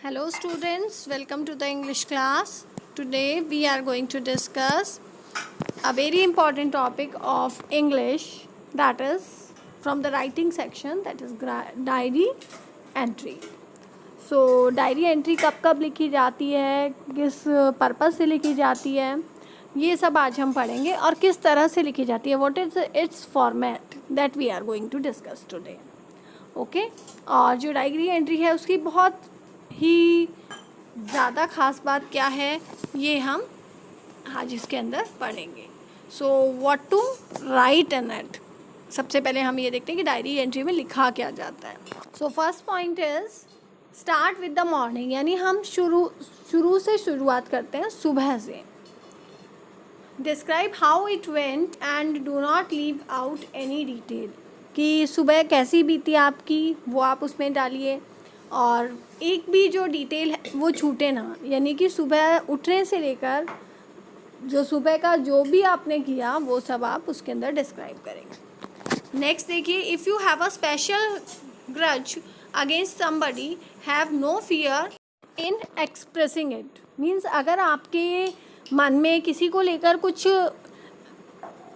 Hello students, welcome to the English class. Today we are going to discuss a very important topic of English, that is from the writing section, that is diary entry. So diary entry कब कब लिखी जाती है, किस purpose से लिखी जाती है, ये सब आज हम पढ़ेंगे और किस तरह से लिखी जाती है. What is its format that we are going to discuss today. Okay. और जो डायरी एंट्री है उसकी बहुत ही ज़्यादा ख़ास बात क्या है, ये हम आज इसके अंदर पढ़ेंगे. So what to write in it. सबसे पहले हम ये देखते हैं कि डायरी एंट्री में लिखा क्या जाता है. So first point is start with the morning, यानी हम शुरू से शुरुआत करते हैं सुबह से. Describe how it went and do not leave out any detail, कि सुबह कैसी बीती आपकी वो आप उसमें डालिए और एक भी जो डिटेल है वो छूटे ना, यानी कि सुबह उठने से लेकर जो सुबह का जो भी आपने किया वो सब आप उसके अंदर डिस्क्राइब करेंगे. नेक्स्ट देखिए, if you have a special grudge against somebody have no fear in expressing it. Means अगर आपके मन में किसी को लेकर कुछ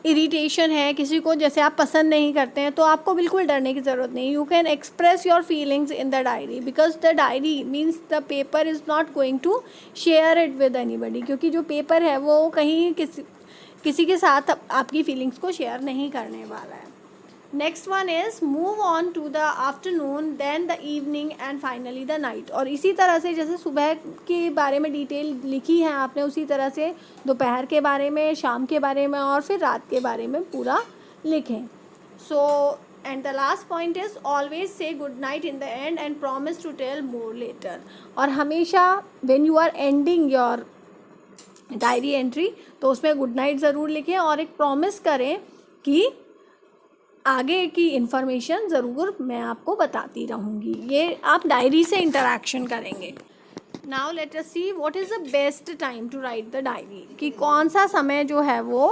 इरिटेशन है, किसी को जैसे आप पसंद नहीं करते हैं, तो आपको बिल्कुल डरने की ज़रूरत नहीं. You can express your feelings in the diary because the diary means the paper is not going to share it with anybody, क्योंकि जो पेपर है वो कहीं किसी के साथ आपकी फीलिंग्स को शेयर नहीं करने वाला है. Next one is move on to the afternoon then the evening and finally the night. और इसी तरह से जैसे सुबह के बारे में डिटेल लिखी है आपने, उसी तरह से दोपहर के बारे में, शाम के बारे में और फिर रात के बारे में पूरा लिखें. So and the last point is always say good night in the end and promise to tell more later. और हमेशा when you are ending your diary entry तो उसमें गुड नाइट ज़रूर लिखें और एक प्रॉमिस करें कि आगे की इन्फॉर्मेशन ज़रूर मैं आपको बताती रहूँगी. ये आप डायरी से इंटरेक्शन करेंगे. Now let us see what is the best time to write the diary, कि कौन सा समय जो है वो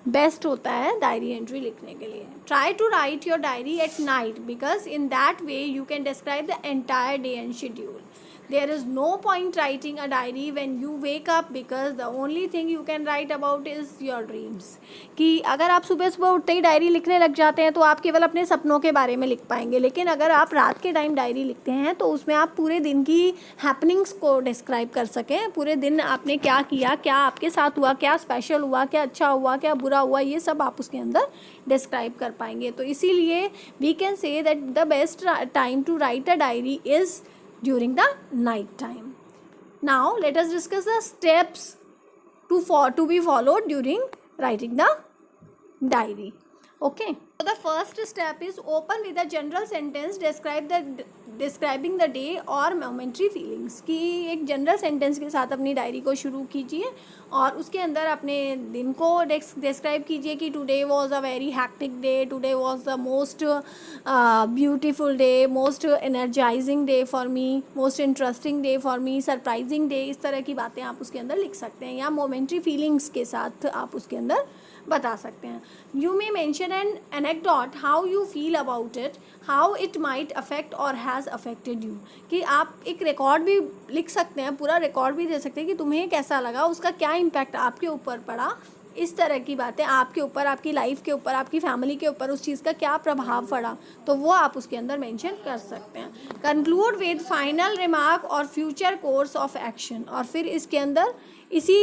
बेस्ट होता है डायरी एंट्री लिखने के लिए. Try to write your diary at night because in that way you can describe the entire day and schedule. There is no point writing a diary when you wake up because the only thing you can write about is your dreams. कि अगर आप सुबह सुबह उठते ही diary लिखने लग जाते हैं तो आप केवल अपने सपनों के बारे में लिख पाएंगे, लेकिन अगर आप रात के टाइम डायरी लिखते हैं तो उसमें आप पूरे दिन की हैपनिंग्स को डिस्क्राइब कर सकें. पूरे दिन आपने क्या किया, क्या आपके साथ हुआ, क्या स्पेशल हुआ, क्या अच्छा हुआ, क्या बुरा हुआ, ये सब आप उसके अंदर डिस्क्राइब कर पाएंगे. तो इसीलिए we can say that the best time to write a diary is during the night time. Now let us discuss the steps to be followed during writing the diary. Okay, so the first step is open with a general sentence describing the day और momentary feelings. कि एक general sentence के साथ अपनी diary को शुरू कीजिए और उसके अंदर अपने दिन को डिस्क्राइब कीजिए कि today was a very hectic day, today was the most beautiful day, most energising day for me, most interesting day for me, surprising day. इस तरह की बातें आप उसके अंदर लिख सकते हैं या मोमेंट्री फीलिंग्स के साथ आप उसके अंदर बता सकते हैं. You may mention N anecdote how you feel about it, how it might affect और हैज़ अफेक्टेड यू. कि आप एक रिकॉर्ड भी लिख सकते हैं, पूरा रिकॉर्ड भी दे सकते हैं कि तुम्हें कैसा लगा, उसका क्या इम्पैक्ट आपके ऊपर पड़ा. इस तरह की बातें आपके ऊपर, आपकी लाइफ के ऊपर, आपकी फैमिली के ऊपर उस चीज़ का क्या प्रभाव पड़ा, तो वो आप उसके अंदर मेंशन कर सकते हैं. कंक्लूड विद फाइनल रिमार्क और फ्यूचर कोर्स ऑफ एक्शन. और फिर इसके अंदर इसी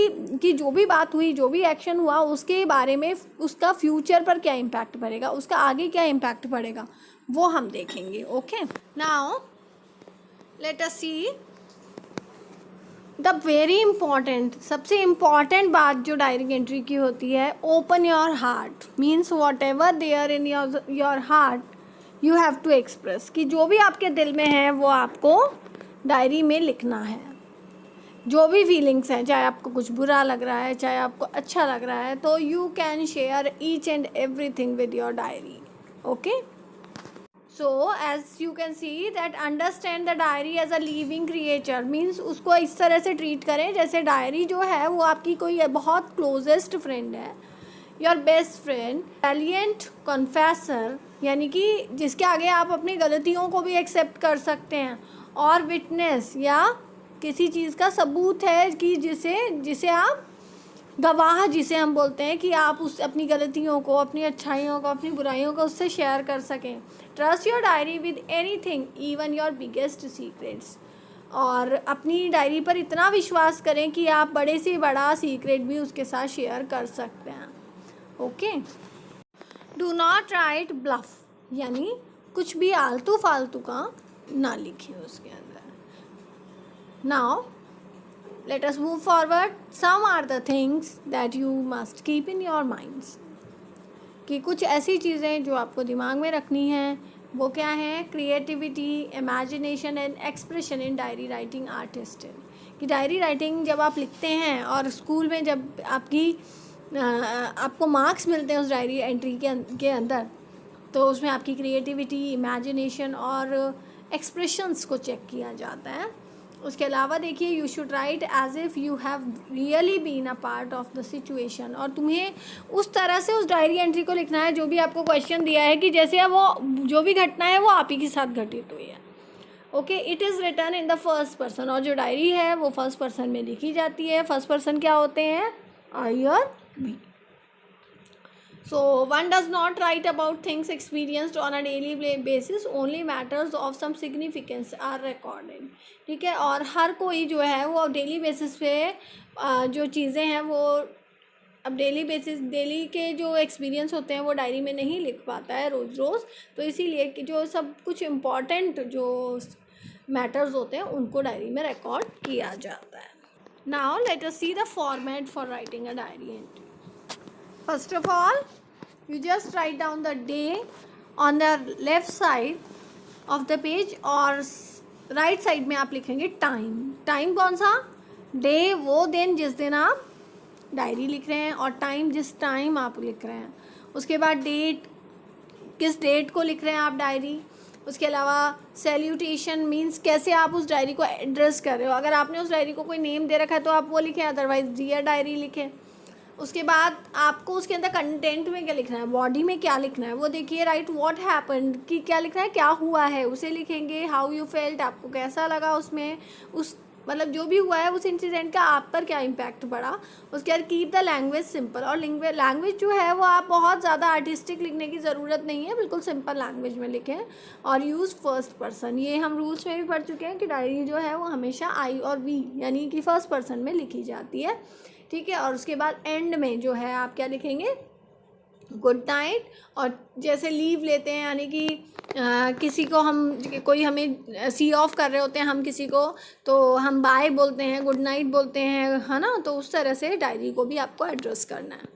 की जो भी बात हुई, जो भी एक्शन हुआ, उसके बारे में उसका फ्यूचर पर क्या इम्पैक्ट पड़ेगा, उसका आगे क्या इम्पैक्ट पड़ेगा, वो हम देखेंगे. Okay, now let us see the very important, सबसे इम्पॉर्टेंट बात जो डायरी एंट्री की होती है, open your heart. Means whatever there in your heart you have to express. कि जो भी आपके दिल में है वो आपको डायरी में लिखना है. जो भी फीलिंग्स हैं, चाहे आपको कुछ बुरा लग रहा है, चाहे आपको अच्छा लग रहा है, तो you can share each and everything with your diary. Okay, so as you can see that understand the diary as a living creature. Means उसको इस तरह से ट्रीट करें जैसे डायरी जो है वो आपकी कोई बहुत क्लोजेस्ट फ्रेंड है, your best friend, Valiant confessor, यानी कि जिसके आगे आप अपनी गलतियों को भी एक्सेप्ट कर सकते हैं, और विटनेस या किसी चीज़ का सबूत है कि जिसे आप गवाह जिसे हम बोलते हैं कि आप उस अपनी गलतियों को, अपनी अच्छाइयों को, अपनी बुराइयों को उससे शेयर कर सकें. Trust your diary with anything, even your biggest secrets. और अपनी डायरी पर इतना विश्वास करें कि आप बड़े से बड़ा सीक्रेट भी उसके साथ शेयर कर सकते हैं. Okay. Do not write bluff, यानी कुछ भी आलतू फालतू का ना लिखिए उसके अंदर. Now let us move forward. Some are the things that you must keep in your minds. कि कुछ ऐसी चीज़ें जो आपको दिमाग में रखनी हैं, वो क्या है? Creativity, imagination and expression in diary writing are tested. कि डायरी राइटिंग जब आप लिखते हैं और स्कूल में जब आपको मार्क्स मिलते हैं उस डायरी एंट्री के अंदर, तो उसमें आपकी क्रिएटिविटी, इमेजिनेशन और एक्सप्रेशंस को चेक किया जाता है. उसके अलावा देखिए, you should write as if you have really been a part of the situation. और तुम्हें उस तरह से उस डायरी एंट्री को लिखना है जो भी आपको क्वेश्चन दिया है कि जैसे वो जो भी घटना है वो आप ही के साथ घटित हुई है. Okay. It is written in the first person. और जो डायरी है वो फर्स्ट पर्सन में लिखी जाती है. फर्स्ट पर्सन क्या होते हैं? आई और we. So one does not write about things experienced on a daily basis. Only matters of some significance are recorded. ठीक है. और हर कोई जो है वो डेली बेसिस पे जो चीज़ें हैं वो अब डेली के जो एक्सपीरियंस होते हैं वो डायरी में नहीं लिख पाता है रोज़ रोज़. तो इसीलिए कि जो सब कुछ इम्पॉर्टेंट जो मैटर्स होते हैं उनको डायरी में रिकॉर्ड किया जाता है. Now let us see the format for writing a diary entry. First of all, you just write down the day on the left side of the page और right side में आप लिखेंगे time. Time कौन सा? Day वो दिन जिस दिन आप डायरी लिख रहे हैं और टाइम जिस टाइम आप लिख रहे हैं. उसके बाद डेट, किस डेट को लिख रहे हैं आप डायरी. उसके अलावा सैल्यूटेशन मीन्स कैसे आप उस डायरी को एड्रेस कर रहे हो. अगर आपने उस डायरी को कोई नेम दे रखा है तो आप वो लिखें, अदरवाइज डियर डायरी लिखें. उसके बाद आपको उसके अंदर कंटेंट में क्या लिखना है, बॉडी में क्या लिखना है वो देखिए. राइट व्हाट हैपेंड, कि क्या लिखना है, क्या हुआ है उसे लिखेंगे. हाउ यू फेल्ट, आपको कैसा लगा उसमें, उस मतलब जो भी हुआ है उस इंसिडेंट का आप पर क्या इम्पैक्ट पड़ा. उसके बाद कीप द लैंग्वेज सिंपल. और लैंग्वेज जो है वो आप बहुत ज़्यादा आर्टिस्टिक लिखने की ज़रूरत नहीं है, बिल्कुल सिंपल लैंग्वेज में लिखें. और यूज़ फर्स्ट पर्सन. ये हम रूल्स में भी पढ़ चुके हैं कि डायरी जो है वो हमेशा आई और वी यानी कि फर्स्ट पर्सन में लिखी जाती है. ठीक है. और उसके बाद एंड में जो है आप क्या लिखेंगे? Good night. और जैसे लीव लेते हैं यानी कि किसी को कोई हमें सी ऑफ कर रहे होते हैं हम किसी को, तो हम बाय बोलते हैं, गुड नाइट बोलते हैं, है ना. तो उस तरह से डायरी को भी आपको एड्रेस करना है.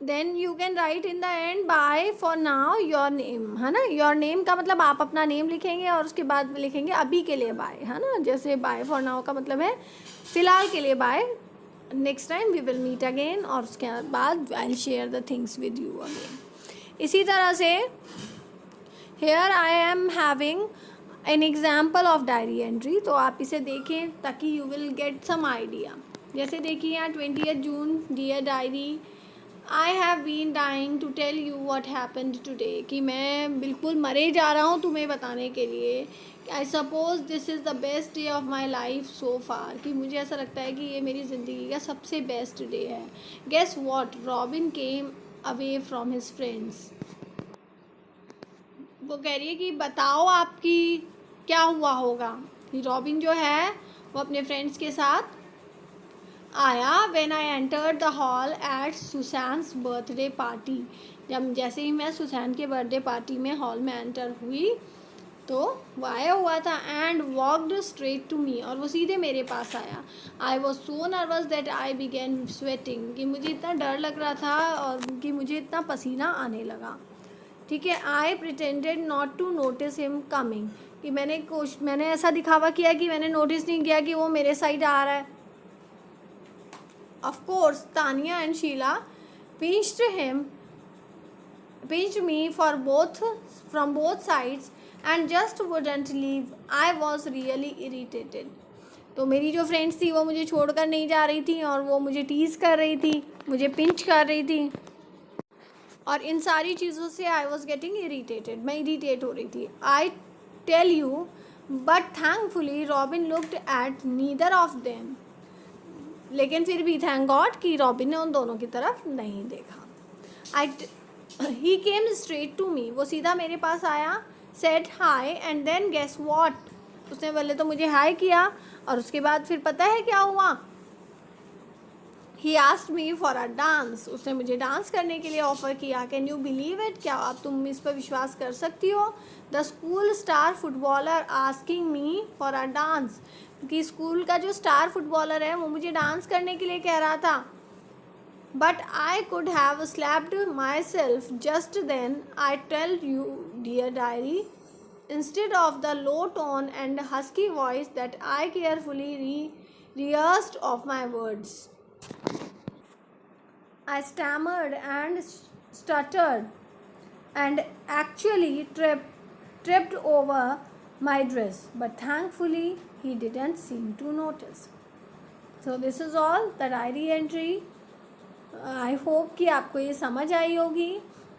Then you can write in the end bye for now your name, है ना. योर नेम का मतलब आप अपना नेम लिखेंगे और उसके बाद लिखेंगे अभी के लिए बाय, है ना. जैसे बाय फॉर नाउ का मतलब है फ़िलहाल के लिए bye, next time we will meet again. और उसके बाद I will share the things with you again. इसी तरह से here I am having an example of diary entry. तो आप इसे देखें ताकि you will get some idea. जैसे देखिए यहाँ 20 June, dear diary, I have been dying to tell you what happened today. कि मैं बिल्कुल मरे जा रहा हूँ तुम्हें बताने के लिए. I suppose this is the best day of my life so far. कि मुझे ऐसा लगता है कि ये मेरी ज़िंदगी का सबसे बेस्ट डे है. Guess what, Robin came away from his friends. वो कह रही है कि बताओ आपकी क्या हुआ होगा. कि रॉबिन जो है वो अपने फ्रेंड्स के साथ आया. When I entered the hall at Susan's birthday party. जब जैसे ही मैं सुसैन के बर्थडे पार्टी में हॉल में एंटर हुई तो वो आया हुआ था. And walked straight to me. और वो सीधे मेरे पास आया. I was so nervous that I began sweating. कि मुझे इतना डर लग रहा था और कि मुझे इतना पसीना आने लगा. ठीक है. I pretended not to notice him coming. कि मैंने ऐसा दिखावा किया कि मैंने नोटिस नहीं किया कि वो मेरे साइड आ रहा है. Of course Tania and Sheela pinched me from both sides and just wouldn't leave. I was really irritated. तो मेरी जो फ्रेंड्स थी वो मुझे छोड़कर नहीं जा रही थी और वो मुझे टीज़ कर रही थी, मुझे पिंच कर रही थी. और इन सारी चीज़ों से आई वॉज गेटिंग इरीटेटेड. मैं इरीटेट हो रही थी. I tell you but thankfully Robin looked at neither of them, लेकिन फिर भी थैंक गॉड कि रॉबिन ने उन दोनों की तरफ नहीं देखा। ही केम स्ट्रेट टू मी, वो सीधा मेरे पास आया, said hi and then guess what, उसने पहले तो मुझे हाई किया और उसके बाद फिर पता है क्या हुआ, he asked me for a dance, उसने मुझे डांस करने के लिए ऑफ़र किया। कैन यू बिलीव इट, क्या आप तुम इस पर विश्वास कर सकती हो? The school star footballer asking me for a dance, कि स्कूल का जो स्टार फुटबॉलर है वो मुझे डांस करने के लिए कह रहा था। But I could have slapped myself just then, I tell you dear diary, instead of the low tone and husky voice that I carefully rehearsed of my words. I stammered and stuttered and actually tripped over my dress, but thankfully he didn't seem to notice. So this is all the diary entry. I hope कि आपको ये समझ आई होगी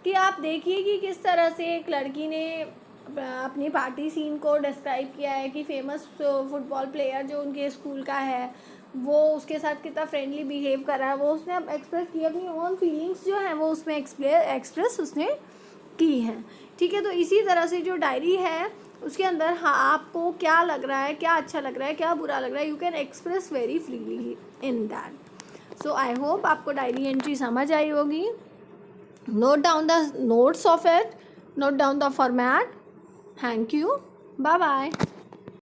कि आप देखिए कि किस तरह से एक लड़की ने अपनी पार्टी सीन को डिस्क्राइब किया है कि फेमस फुटबॉल प्लेयर जो उनके स्कूल का है वो उसके साथ कितना फ्रेंडली बिहेव कर रहा है, वो उसने एक्सप्रेस की, अपनी ओन फीलिंग्स जो हैं वो उसमें एक्सप्रेस उसने की हैं। ठीक है, तो इसी तरह से जो डायरी है उसके अंदर हाँ आपको क्या लग रहा है, क्या अच्छा लग रहा है, क्या बुरा लग रहा है, you can express very freely in that. So I hope आपको डायरी एंट्री समझ आई होगी। Note down the notes of it, note down the format. Thank you. Bye bye.